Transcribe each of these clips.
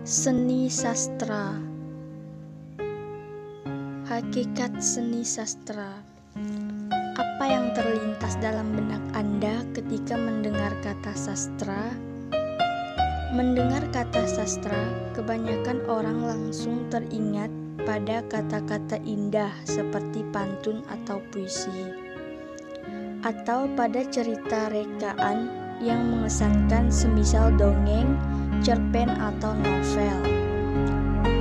Seni sastra. Hakikat seni sastra. Apa yang terlintas dalam benak Anda ketika mendengar kata sastra? Mendengar kata sastra, kebanyakan orang langsung teringat pada kata-kata indah seperti pantun atau puisi, atau pada cerita rekaan yang mengesankan semisal dongeng, cerpen atau novel.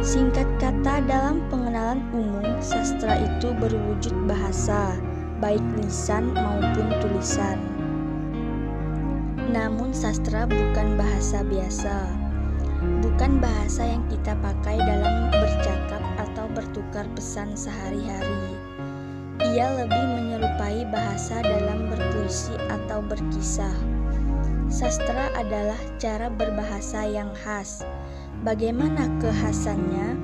Singkat kata, dalam pengenalan umum, sastra itu berwujud bahasa, baik lisan maupun tulisan. Namun sastra bukan bahasa biasa, bukan bahasa yang kita pakai dalam bercakap atau bertukar pesan sehari-hari. Ia lebih menyerupai bahasa dalam berpuisi atau berkisah. Sastra adalah cara berbahasa yang khas. Bagaimana kekhasannya?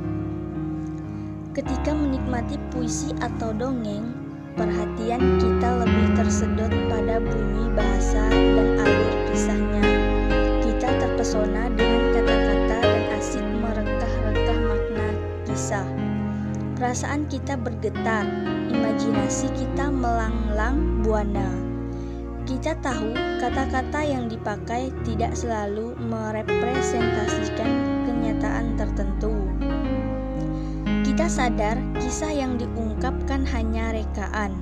Ketika menikmati puisi atau dongeng, perhatian kita lebih tersedot pada bunyi bahasa dan alur kisahnya. Kita terpesona dengan kata-kata dan asik merekah-rekah makna kisah. Perasaan kita bergetar, imajinasi kita melanglang buana. Kita tahu kata-kata yang dipakai tidak selalu merepresentasikan kenyataan tertentu. Kita sadar kisah yang diungkapkan hanya rekaan,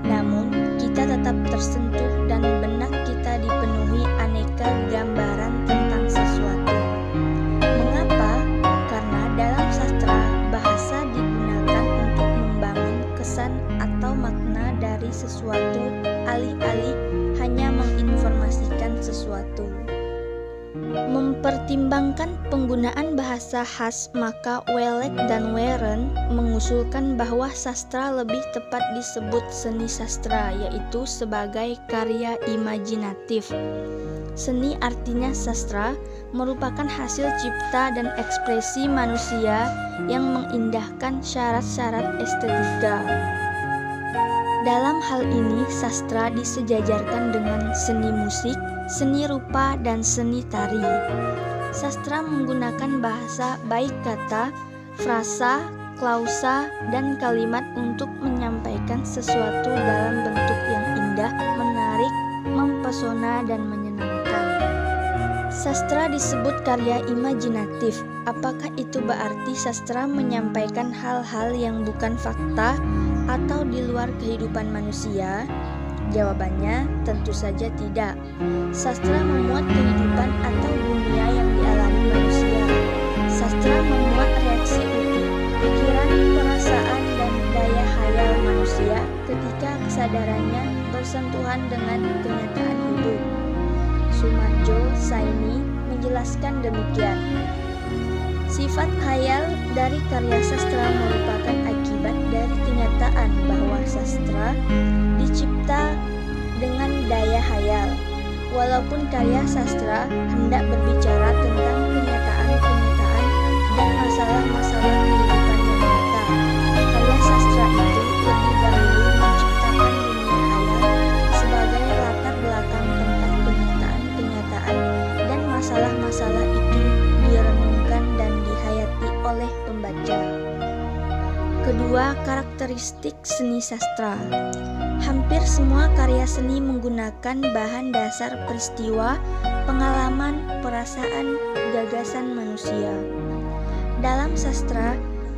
namun kita tetap tersentuh dan benak kita dipenuhi aneka gambaran tentang sesuatu. Mengapa? Karena dalam sastra, bahasa digunakan untuk membangun kesan atau makna dari sesuatu alih-alih hanya menginformasikan sesuatu. Mempertimbangkan penggunaan bahasa khas, maka Wallace dan Warren mengusulkan bahwa sastra lebih tepat disebut seni sastra, yaitu sebagai karya imajinatif. Seni artinya sastra merupakan hasil cipta dan ekspresi manusia yang mengindahkan syarat-syarat estetika. Dalam hal ini, sastra disejajarkan dengan seni musik, seni rupa, dan seni tari. Sastra menggunakan bahasa baik kata, frasa, klausa, dan kalimat untuk menyampaikan sesuatu dalam bentuk yang indah, menarik, mempesona, dan menyenangkan. Sastra disebut karya imajinatif. Apakah itu berarti sastra menyampaikan hal-hal yang bukan fakta atau di luar kehidupan manusia? Jawabannya tentu saja tidak. Sastra memuat kehidupan atau dunia yang dialami manusia. Sastra memuat reaksi utuh, pikiran, perasaan, dan daya hayal manusia ketika kesadarannya bersentuhan dengan kenyataan hidup. Sumarjo Saini menjelaskan demikian. Sifat khayal dari karya sastra merupakan akibat dari kenyataan bahwa sastra dicipta dengan daya hayal. Walaupun karya sastra hendak berbicara tentang kenyataan-kenyataan dan masalah-masalah kehidupan yang nyata, karya sastra itu lebih dahulu menciptakan dunia hayal sebagai latar belakang tentang kenyataan-kenyataan dan masalah-masalah itu direnungkan dan dihayati oleh pembaca. Kedua, karakteristik seni sastra. Hampir semua karya seni menggunakan bahan dasar peristiwa, pengalaman, perasaan, gagasan manusia. Dalam sastra,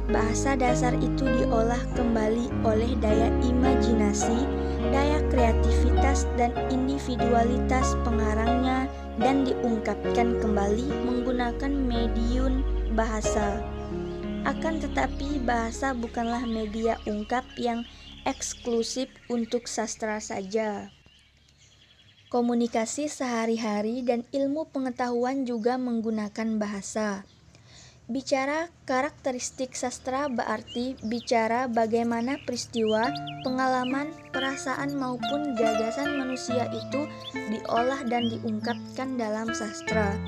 bahasa dasar itu diolah kembali oleh daya imajinasi, daya kreativitas, dan individualitas pengarangnya dan diungkapkan kembali menggunakan medium bahasa. Akan tetapi bahasa bukanlah media ungkap yang eksklusif untuk sastra saja. Komunikasi sehari-hari dan ilmu pengetahuan juga menggunakan bahasa. Bicara karakteristik sastra berarti bicara bagaimana peristiwa, pengalaman, perasaan maupun gagasan manusia itu diolah dan diungkapkan dalam sastra.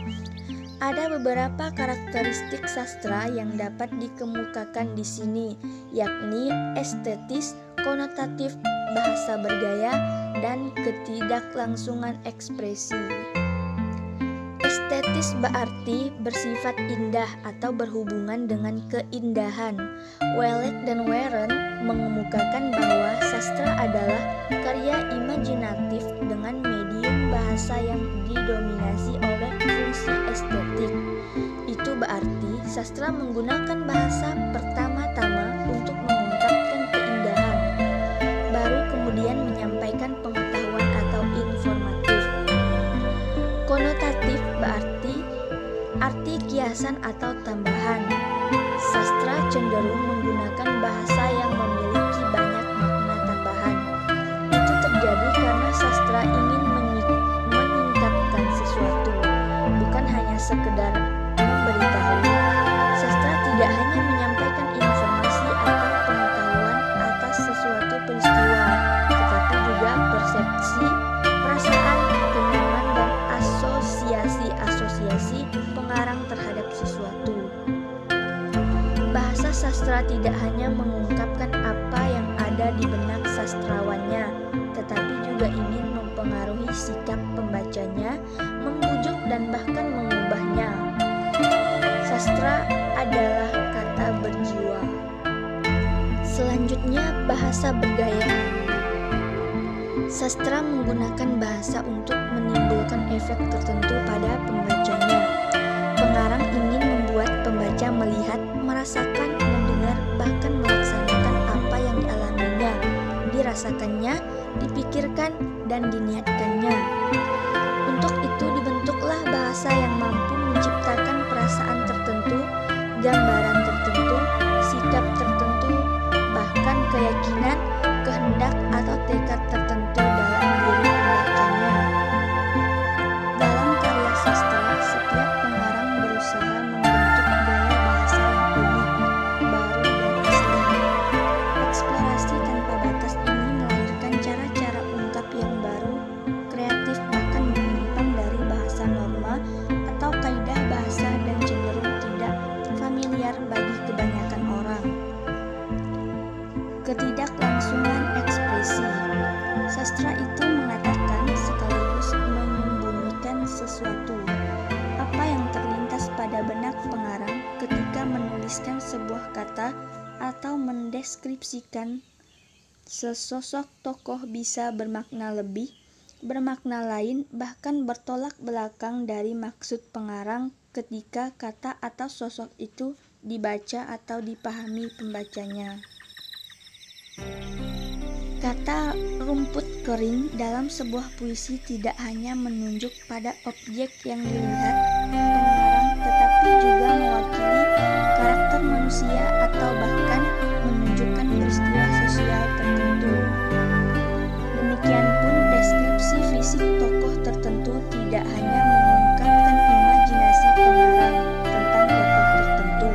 Ada beberapa karakteristik sastra yang dapat dikemukakan di sini, yakni estetis, konotatif, bahasa bergaya, dan ketidaklangsungan ekspresi. Estetis berarti bersifat indah atau berhubungan dengan keindahan. Wallace dan Warren mengemukakan bahwa sastra adalah karya imajinatif dengan medium bahasa yang didominasi oleh fungsi estetik. Itu berarti sastra menggunakan bahasa pertama-tama untuk mengungkapkan keindahan, baru kemudian menyampaikan pengetahuan atau informatif. Konotatif berarti arti kiasan atau tambahan. Sastra cenderung menggunakan bahasa yang memiliki banyak makna tambahan. Itu terjadi karena sastra ingin meningkatkan sesuatu, bukan hanya sekedar memberitahu. Sastra tidak hanya menyampaikan informasi atau pengetahuan atas sesuatu peristiwa, tetapi juga persepsi, perasaan, kenyaman, dan asosiasi pengarang terhadap sesuatu. Bahasa sastra tidak hanya mengungkapkan apa yang ada di benak sastrawannya, tetapi juga ingin mempengaruhi sikap pembacanya, membujuk dan bahkan mengubahnya. Sastra adalah kata berjiwa. Selanjutnya, bahasa bergaya. Sastra menggunakan bahasa untuk menimbulkan efek tertentu pada pembacanya. Pengarang ingin membuat pembaca melihat, merasakan, mendengar, bahkan melaksanakan apa yang dialaminya, dirasakannya, dipikirkan, dan diniatkannya. Untuk itu dibentuklah bahasa yang mampu menciptakan perasaan tertentu, gambaran tertentu, sikap tertentu, bahkan keyakinan, kehendak, atau tekad tertentu dalam diri pembacanya. Dalam karya sastra, setiap pengarang berusaha membentuk gaya bahasa yang unik, baru, dan asli. Eksplorasi tanpa batas ini melahirkan cara-cara ungkap yang baru, kreatif, bahkan menyimpang dari bahasa norma atau kaidah bahasa dan cenderung tidak familiar bagi kebanyakan orang. Ketidaklangsungan ekspresi. Sastra itu mengatakan sekaligus menyembunyikan sesuatu. Apa yang terlintas pada benak pengarang ketika menuliskan sebuah kata atau mendeskripsikan sesosok tokoh bisa bermakna lebih, bermakna lain, bahkan bertolak belakang dari maksud pengarang ketika kata atau sosok itu dibaca atau dipahami pembacanya. Kata rumput kering dalam sebuah puisi tidak hanya menunjuk pada objek yang dilihat pengarang, tetapi juga mewakili karakter manusia atau bahkan menunjukkan peristiwa sosial tertentu. Demikian pun deskripsi fisik tokoh tertentu tidak hanya mengungkapkan imajinasi pengarang tentang tokoh tertentu,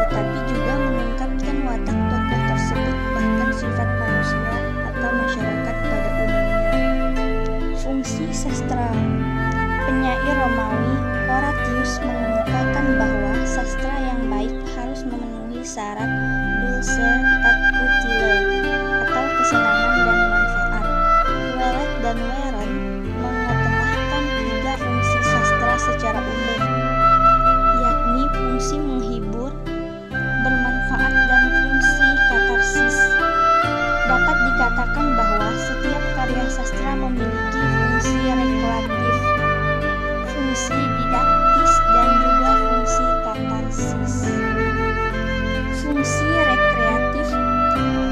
tetapi juga mengungkapkan watak tokoh tersebut, bahkan sifat manusia atau masyarakat pada umumnya. Fungsi sastra. Penyair Romawi Horatius mengemukakan bahwa sastra yang baik harus memenuhi syarat dulce et utile atau kesenangan dan manfaat. Wallace dan Warren mengetengahkan tiga fungsi sastra secara umum, yakni fungsi menghibur, bermanfaat, dan fungsi katarsis. Dapat dikatakan bahwa setiap karya sastra memiliki fungsi rekreatif, fungsi didaktis, dan juga fungsi katarsis. Fungsi rekreatif.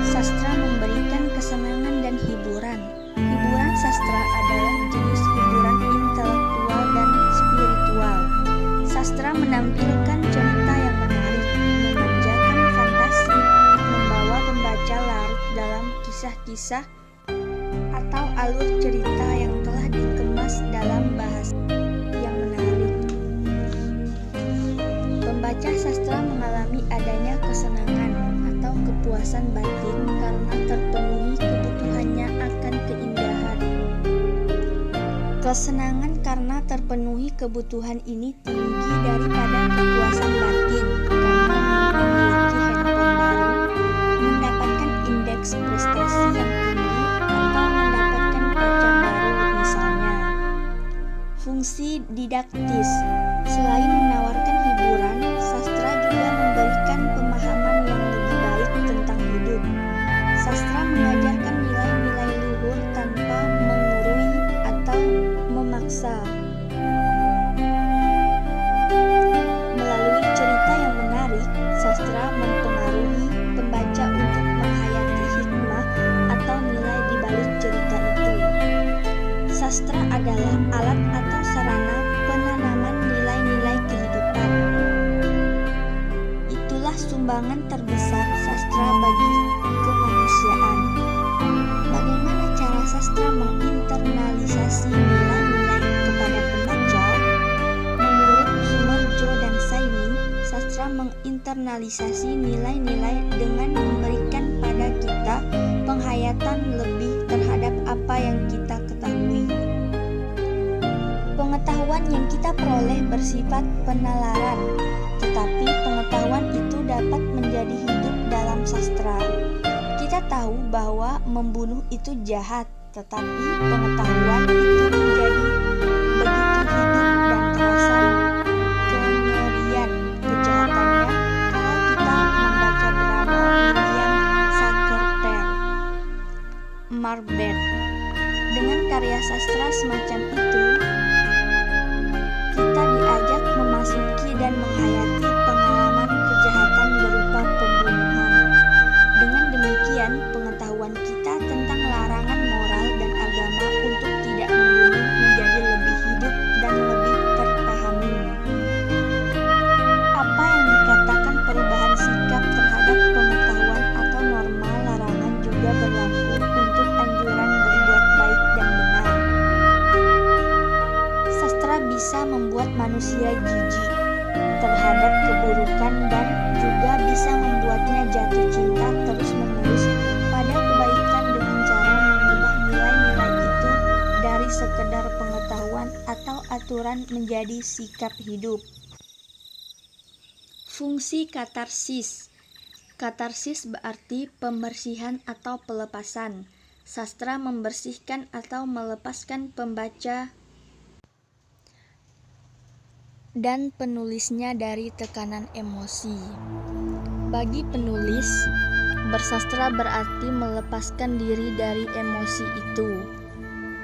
Sastra memberikan kesenangan dan hiburan. Hiburan sastra adalah jenis hiburan intelektual dan spiritual. Sastra menampilkan cerita yang menarik, memanjakan fantasi, membawa pembaca larut dalam kisah-kisah atau alur cerita yang telah dikemas dalam bahasa yang menarik. Pembaca sastra mengalami adanya kesenangan atau kepuasan batin karena terpenuhi kebutuhannya akan keindahan. Kesenangan karena terpenuhi kebutuhan ini tinggi daripada kepuasan batin karena memiliki handphone baru, mendapatkan indeks prestasi yang tinggi, atau mendapatkan pacar baru misalnya. Fungsi berfungsi didaktis. Selain menawarkan hiburan, sastra juga memberikan pemahaman yang lebih baik tentang hidup. Sastra mengajarkan nilai-nilai luhur tanpa menggurui atau memaksa. Melalui cerita yang menarik, sastra mempengaruhi pembaca untuk menghayati hikmah atau nilai di balik cerita itu. Sastra adalah alat atau sarana penanaman nilai-nilai kehidupan. Itulah sumbangan terbesar sastra bagi kemanusiaan. Bagaimana cara sastra menginternalisasi nilai-nilai kepada pembaca? Menurut Sumarjo dan Saini, sastra menginternalisasi nilai-nilai dengan memberikan pada kita penghayatan lebih terhadap apa yang kita ketahui. Pengetahuan yang kita peroleh bersifat penalaran, tetapi pengetahuan itu dapat menjadi hidup dalam sastra. Kita tahu bahwa membunuh itu jahat, tetapi pengetahuan itu menjadi begitu hidup dan terasa kengerian kejahatannya kalau kita membaca drama William Shakespeare, Macbeth. Dengan karya sastra semacam itu, kita diajak memasuki dan menghayati pengalaman kejahatan berupa pembunuhan. Dengan demikian, pengetahuan kita tentang larangan moral dan agama untuk tidak membunuh menjadi lebih hidup dan lebih terpahami. Apa yang dikatakan perubahan sikap terhadap pengetahuan atau norma larangan juga berlaku untuk anjuran berbuat baik dan benar. Sastra bisa membuat manusia jijik terhadap keburukan dan juga bisa membuatnya jatuh cinta terus-menerus pada kebaikan dengan cara mengubah nilai-nilai itu dari sekedar pengetahuan atau aturan menjadi sikap hidup. Fungsi katarsis. Katarsis berarti pembersihan atau pelepasan. Sastra membersihkan atau melepaskan pembaca dan penulisnya dari tekanan emosi. Bagi penulis, bersastra berarti melepaskan diri dari emosi itu.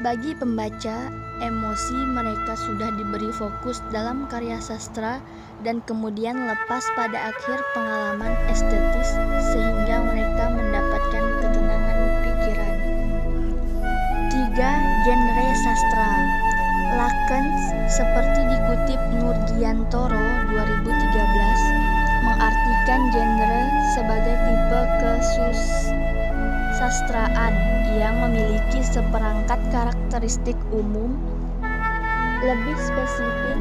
Bagi pembaca, emosi mereka sudah diberi fokus dalam karya sastra dan kemudian lepas pada akhir pengalaman estetis sehingga mereka mendapatkan ketenangan pikiran. 3. Genre sastra. Laken, seperti dikutip Nurgiantoro 2013, mengartikan genre sebagai tipe kesusastraan yang memiliki seperangkat karakteristik umum. Lebih spesifik,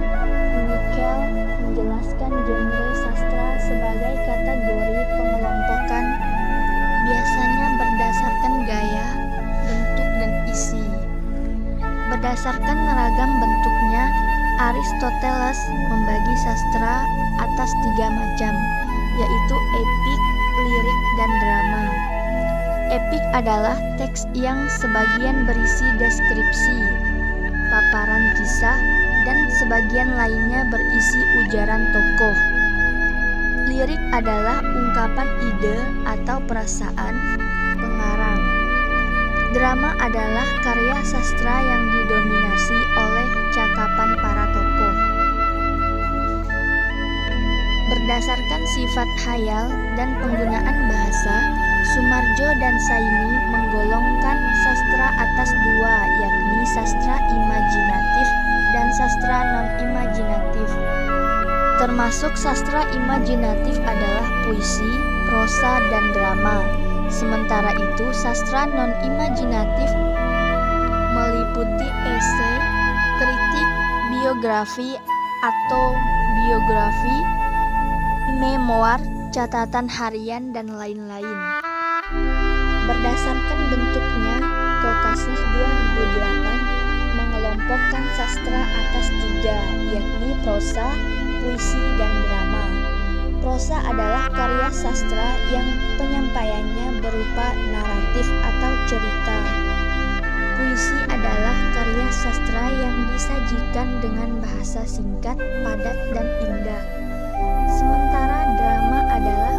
Michel menjelaskan genre sastra sebagai kategori pengelompokan, biasanya berdasarkan gaya, bentuk, dan isi. Berdasarkan ragam bentuknya, Aristoteles membagi sastra atas 3 macam, yaitu epik, lirik, dan drama. Epik adalah teks yang sebagian berisi deskripsi, paparan kisah, dan sebagian lainnya berisi ujaran tokoh. Lirik adalah ungkapan ide atau perasaan pengarang. Drama adalah karya sastra yang didominasi oleh cakapan para tokoh. Berdasarkan sifat hayal dan penggunaan bahasa, Sumarjo dan Saini menggolongkan sastra atas 2, yakni sastra imajinatif dan sastra non-imajinatif. Termasuk sastra imajinatif adalah puisi, prosa, dan drama. Sementara itu, sastra non-imajinatif meliputi esai, kritik, biografi, autobiografi, memoir, catatan harian, dan lain-lain. Berdasarkan bentuknya, Kokasih 2008 mengelompokkan sastra atas 3, yakni prosa, puisi, dan drama. Prosa adalah karya sastra yang penyampaiannya berupa naratif atau cerita. Puisi adalah karya sastra yang disajikan dengan bahasa singkat, padat, dan indah. Sementara drama adalah